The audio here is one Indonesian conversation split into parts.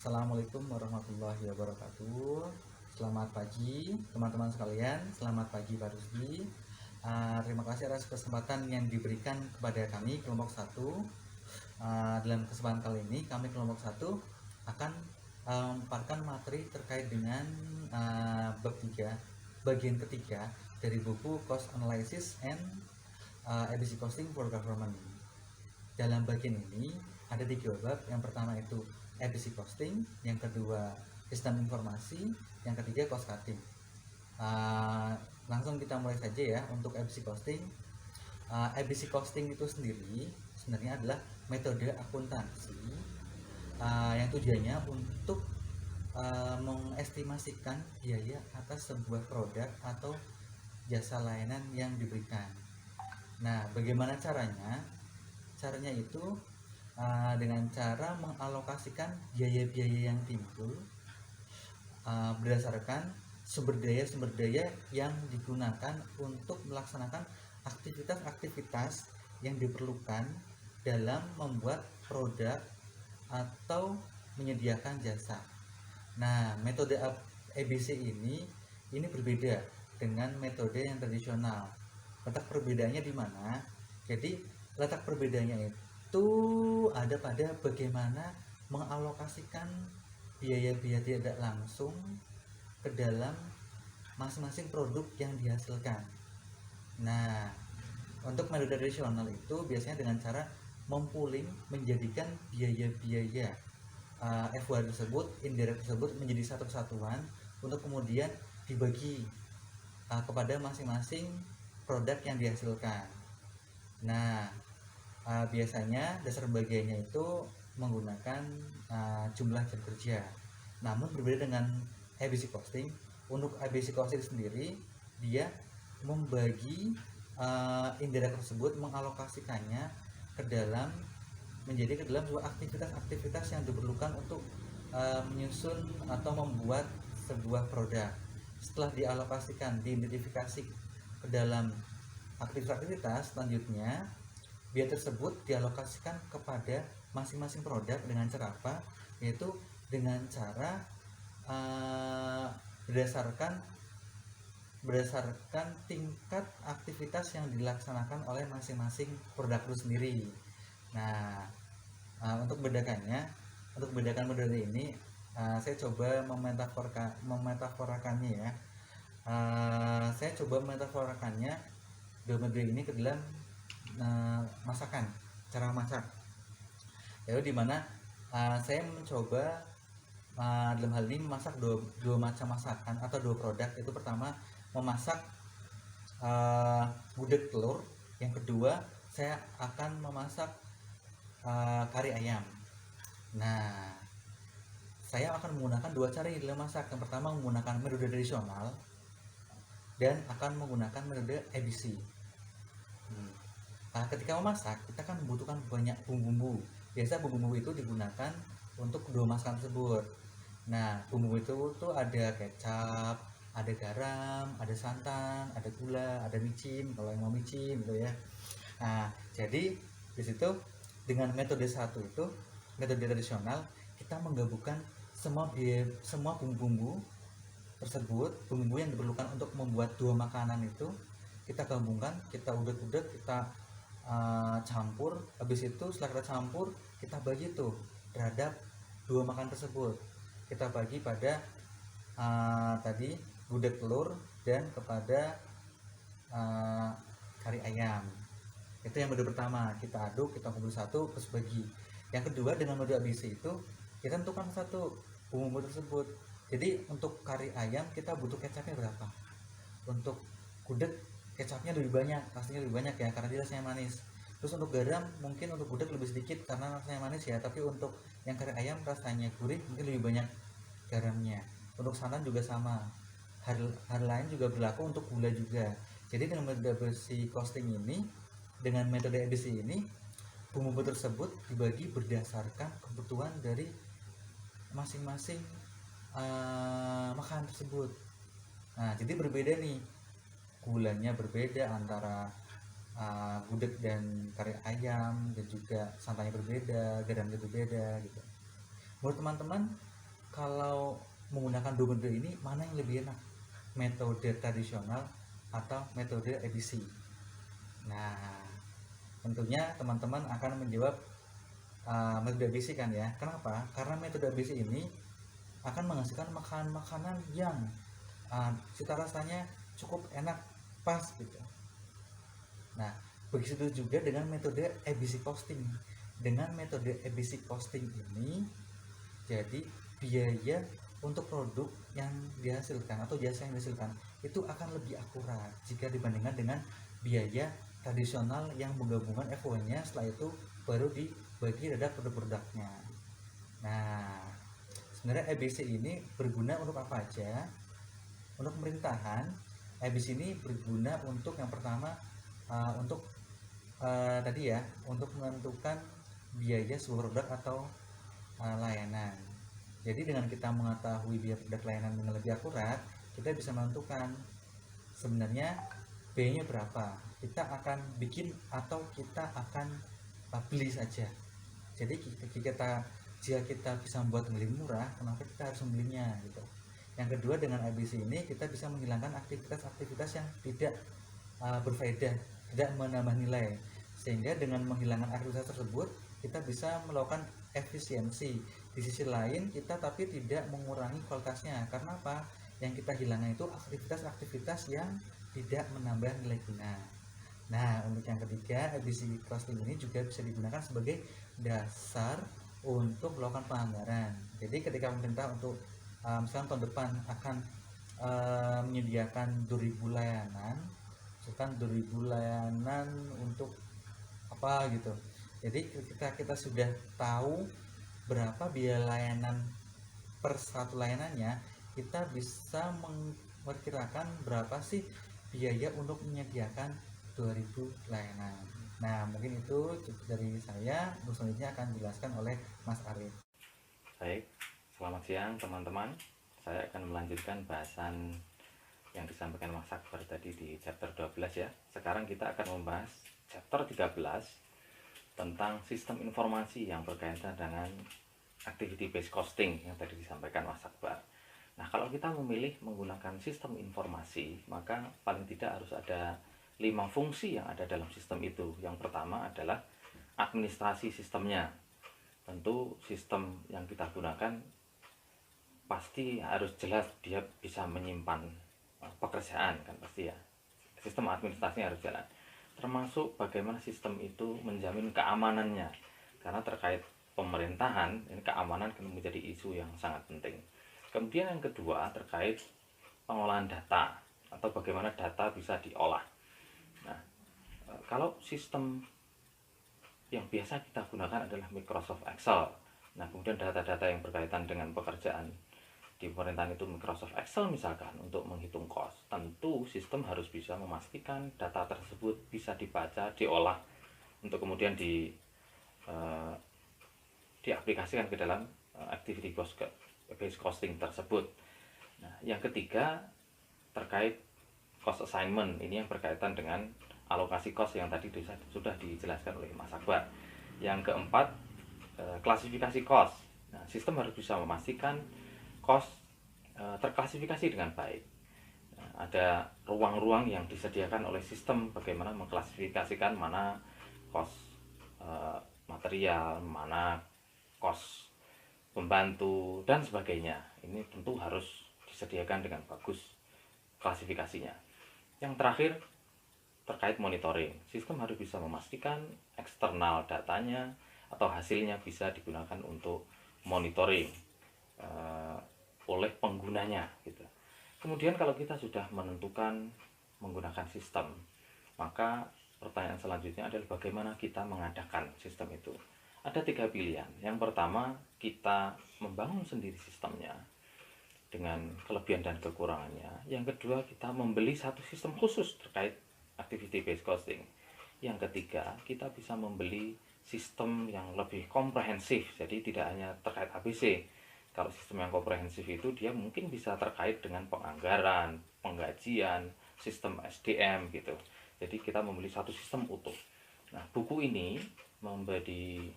Assalamualaikum warahmatullahi wabarakatuh. Selamat pagi teman-teman sekalian. Selamat pagi Pak Rusdi. Terima kasih atas kesempatan yang diberikan kepada kami kelompok 1. Dalam kesempatan kali ini kami kelompok 1 akan memaparkan materi terkait dengan bab 3, bagian ketiga dari buku Cost Analysis and ABC Costing for Government. Dalam bagian ini ada 3 bab. Yang pertama itu ABC Costing, yang kedua sistem informasi, yang ketiga cost cutting. Langsung kita mulai saja ya. Untuk ABC Costing, ABC Costing itu sendiri sebenarnya adalah metode akuntansi yang tujuannya untuk mengestimasikan biaya atas sebuah produk atau jasa layanan yang diberikan. Nah, bagaimana caranya? Caranya itu dengan cara mengalokasikan biaya-biaya yang timbul berdasarkan sumber daya yang digunakan untuk melaksanakan aktivitas-aktivitas yang diperlukan dalam membuat produk atau menyediakan jasa. Nah, metode ABC ini berbeda dengan metode yang tradisional. Letak perbedaannya di mana? Jadi letak perbedaannya itu ada pada bagaimana mengalokasikan biaya-biaya tidak langsung ke dalam masing-masing produk yang dihasilkan. Nah, untuk metode tradisional itu biasanya dengan cara mempuling, menjadikan biaya-biaya FY tersebut, indirect tersebut menjadi satu kesatuan untuk kemudian dibagi kepada masing-masing produk yang dihasilkan. Nah, biasanya dasar bagiannya itu menggunakan jumlah jam kerja. Namun berbeda dengan ABC Costing. Untuk ABC Costing sendiri, dia membagi indirect tersebut, mengalokasikannya ke dalam sebuah aktivitas-aktivitas yang diperlukan untuk menyusun atau membuat sebuah produk. Setelah dialokasikan, diidentifikasi ke dalam aktivitas-aktivitas, selanjutnya biaya tersebut dialokasikan kepada masing-masing produk dengan cara apa? Yaitu dengan cara berdasarkan tingkat aktivitas yang dilaksanakan oleh masing-masing produk itu sendiri. Nah, untuk membedakan model ini, saya coba memetaforakannya ya. Saya coba memetaforakannya dalam model ini ke dalam masakan, cara masak. Yaitu dimana saya mencoba dalam hal ini memasak dua macam masakan atau dua produk. Itu pertama memasak gudeg telur, yang kedua saya akan memasak kari ayam. Nah, saya akan menggunakan dua cara dalam masak. Yang pertama menggunakan metode tradisional dan akan menggunakan metode ABC. Ketika memasak, kita kan membutuhkan banyak bumbu-bumbu. Biasa bumbu-bumbu itu digunakan untuk kedua masakan tersebut. Nah, bumbu itu tuh ada kecap, ada garam, ada santan, ada gula, ada micin kalau yang mau micin gitu ya. Nah, jadi di situ dengan metode satu itu, metode tradisional, kita menggabungkan semua bumbu-bumbu tersebut, bumbu yang diperlukan untuk membuat dua makanan itu kita gabungkan, kita udek-udek, kita campur. Habis itu setelah kita campur, kita bagi tuh terhadap dua makanan tersebut. Kita bagi pada tadi gudeg telur dan kepada kari ayam. Itu yang mode pertama, kita aduk, kita kumpul satu, terus bagi. Yang kedua dengan mode ABC itu kita tentukan satu bumbu tersebut. Jadi untuk kari ayam kita butuh kecapnya berapa? Untuk gudeg kecapnya lebih banyak, pastinya lebih banyak ya karena dia rasanya manis. Terus untuk garam mungkin untuk gudeg lebih sedikit karena rasanya manis ya, tapi untuk yang kari ayam rasanya gurih mungkin lebih banyak garamnya. Untuk santan juga sama. Hal lain juga berlaku untuk gula juga. Jadi dengan metode ABC costing ini, dengan metode ABC ini, bumbu tersebut dibagi berdasarkan kebutuhan dari masing-masing makanan tersebut. Nah, jadi berbeda nih, gulanya berbeda antara gudeg dan kari ayam, dan juga santannya berbeda, garamnya berbeda gitu. Menurut teman-teman, kalau menggunakan dua metode ini mana yang lebih enak, metode tradisional atau metode ABC? Nah, tentunya teman-teman akan menjawab metode ABC kan ya. Kenapa? Karena metode ABC ini akan menghasilkan makanan-makanan yang cita rasanya cukup enak, pas gitu. Nah, begitu juga dengan metode ABC costing. Dengan metode ABC costing ini, jadi biaya untuk produk yang dihasilkan atau jasa yang dihasilkan itu akan lebih akurat jika dibandingkan dengan biaya tradisional yang menggabungkan FON-nya, setelah itu baru dibagi terhadap produk-produknya. Nah, sebenarnya ABC ini berguna untuk apa aja? Untuk pemerintahan, ABC ini berguna untuk yang pertama untuk tadi ya, untuk menentukan biaya sebuah produk atau layanan. Jadi dengan kita mengetahui biaya produk layanan dengan lebih akurat, kita bisa menentukan sebenarnya biayanya berapa. Kita akan bikin atau kita akan beli saja. Jadi jika kita bisa membuat lebih murah, kenapa kita harus membelinya gitu. Yang kedua, dengan ABC ini kita bisa menghilangkan aktivitas-aktivitas yang tidak berfaedah, tidak menambah nilai. Sehingga dengan menghilangkan aktivitas tersebut, kita bisa melakukan efisiensi. Di sisi lain kita tapi tidak mengurangi kualitasnya. Karena apa? Yang kita hilangkan itu aktivitas-aktivitas yang tidak menambah nilai guna. Nah, untuk yang ketiga, ABC costing ini juga bisa digunakan sebagai dasar untuk melakukan penganggaran. Jadi ketika pemerintah untuk misalkan tahun depan akan menyediakan 2000 layanan, misalkan 2000 layanan untuk apa gitu. Jadi kita sudah tahu berapa biaya layanan per satu layanannya, kita bisa memperkirakan berapa sih biaya untuk menyediakan 2000 layanan. Nah, mungkin itu cukup dari saya. Untuk selanjutnya akan dijelaskan oleh Mas Arif. Baik, selamat siang teman-teman. Saya akan melanjutkan bahasan yang disampaikan Mas Akbar tadi di chapter 12 ya. Sekarang kita akan membahas chapter 13 tentang sistem informasi yang berkaitan dengan activity based costing yang tadi disampaikan Mas Akbar. Nah, kalau kita memilih menggunakan sistem informasi, maka paling tidak harus ada 5 fungsi yang ada dalam sistem itu. Yang pertama adalah administrasi sistemnya. Tentu sistem yang kita gunakan pasti harus jelas, dia bisa menyimpan pekerjaan kan pasti ya. Sistem administrasinya harus jalan. Termasuk bagaimana sistem itu menjamin keamanannya. Karena terkait pemerintahan, ini keamanan kan menjadi isu yang sangat penting. Kemudian yang kedua terkait pengolahan data atau bagaimana data bisa diolah. Nah, kalau sistem yang biasa kita gunakan adalah Microsoft Excel. Nah, kemudian data-data yang berkaitan dengan pekerjaan di pemerintahan itu Microsoft Excel misalkan untuk menghitung cost. Tentu sistem harus bisa memastikan data tersebut bisa dibaca, diolah untuk kemudian diaplikasikan ke dalam activity based costing tersebut. Nah, yang ketiga terkait cost assignment, ini yang berkaitan dengan alokasi cost yang tadi sudah dijelaskan oleh Mas Akbar. Yang keempat, klasifikasi cost. Nah, sistem harus bisa memastikan cost terklasifikasi dengan baik. Nah, ada ruang-ruang yang disediakan oleh sistem bagaimana mengklasifikasikan mana cost material, mana cost pembantu dan sebagainya. Ini tentu harus disediakan dengan bagus klasifikasinya. Yang terakhir terkait monitoring, sistem harus bisa memastikan eksternal datanya atau hasilnya bisa digunakan untuk monitoring oleh penggunanya gitu. Kemudian kalau kita sudah menentukan menggunakan sistem, maka pertanyaan selanjutnya adalah bagaimana kita mengadakan sistem itu. Ada 3 pilihan. Yang pertama, kita membangun sendiri sistemnya dengan kelebihan dan kekurangannya. Yang kedua, kita membeli satu sistem khusus terkait activity based costing. Yang ketiga, kita bisa membeli sistem yang lebih komprehensif, jadi tidak hanya terkait ABC. Kalau sistem yang komprehensif itu dia mungkin bisa terkait dengan penganggaran, penggajian, sistem SDM gitu. Jadi kita membeli satu sistem utuh. Nah, buku ini memberi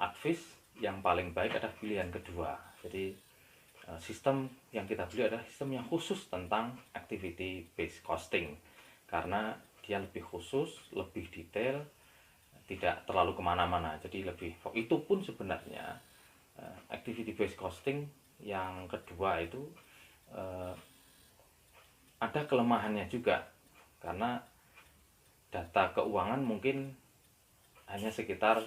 advice yang paling baik adalah pilihan kedua. Jadi sistem yang kita beli adalah sistem yang khusus tentang activity based costing, karena dia lebih khusus, lebih detail, tidak terlalu kemana-mana. Jadi lebih, itu pun sebenarnya activity based costing yang kedua itu ada kelemahannya juga, karena data keuangan mungkin hanya sekitar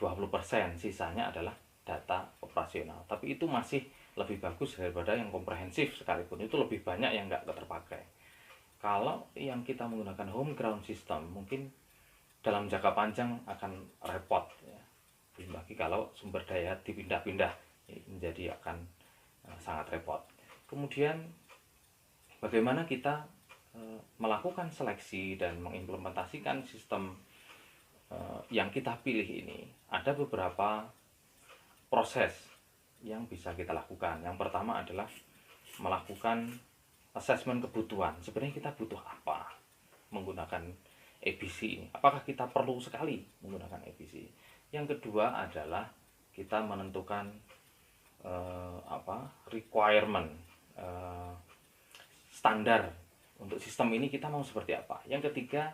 20%, sisanya adalah data operasional. Tapi itu masih lebih bagus daripada yang komprehensif, sekalipun itu lebih banyak yang nggak terpakai. Kalau yang kita menggunakan home ground system, mungkin dalam jangka panjang akan repot ya. Belum lagi kalau sumber daya dipindah-pindah, menjadi akan sangat repot. Kemudian bagaimana kita melakukan seleksi dan mengimplementasikan sistem yang kita pilih ini. Ada beberapa proses yang bisa kita lakukan. Yang pertama adalah melakukan asesmen kebutuhan. Sebenarnya kita butuh apa menggunakan ABC ini? Apakah kita perlu sekali menggunakan ABC? Yang kedua adalah kita menentukan requirement, standar untuk sistem ini kita mau seperti apa. Yang ketiga,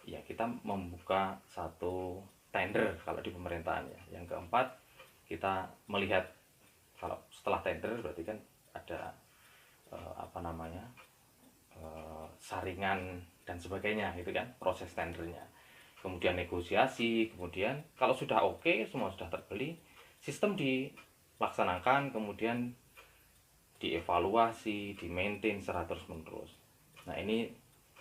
ya kita membuka satu tender kalau di pemerintahan ya. Yang keempat, kita melihat kalau setelah tender berarti kan ada saringan dan sebagainya gitu kan, proses tendernya. Kemudian negosiasi, kemudian kalau sudah oke, semua sudah terbeli, sistem dilaksanakan, kemudian dievaluasi, di-maintain secara terus-menerus. Nah, ini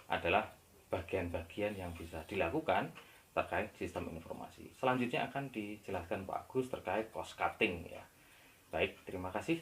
adalah bagian-bagian yang bisa dilakukan terkait sistem informasi. Selanjutnya akan dijelaskan Pak Agus terkait cost cutting ya. Baik, terima kasih.